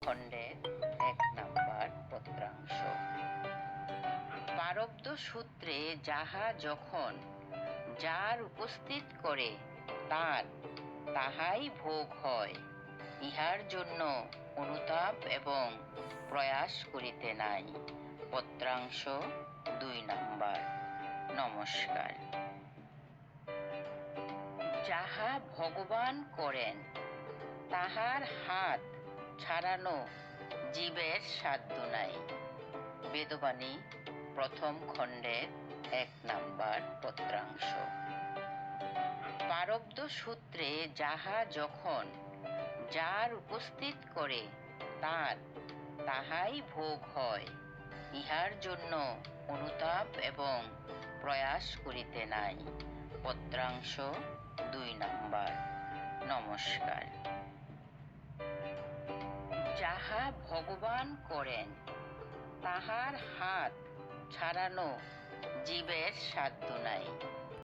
খণ্ডের ১ পত্রাংশ। পারব্দ সূত্রে যাহা যখন যার উপস্থিত করে তার তাহাই ভোগ হয়, ইহার জন্য অনুতাপ এবং প্রয়াস করিতে নাই। পত্রাংশ ২। নমস্কার। যাহা ভগবান করেন তাহার হাত ছাড়ানো জীবের সাধ্য নাই। বেদবাণী ১ম খণ্ডের ১ পত্রাংশ। পারব্দ সূত্রে যাহা যখন যার উপস্থিত করে তার তাহাই ভোগ হয়, ইহার জন্য অনুতাপ এবং প্রয়াস করিতে নাই। পত্রাংশ ২। নমস্কার। যাহা ভগবান করেন তাহার হাত ছাড়ানো জীবের সাধ্য নাই।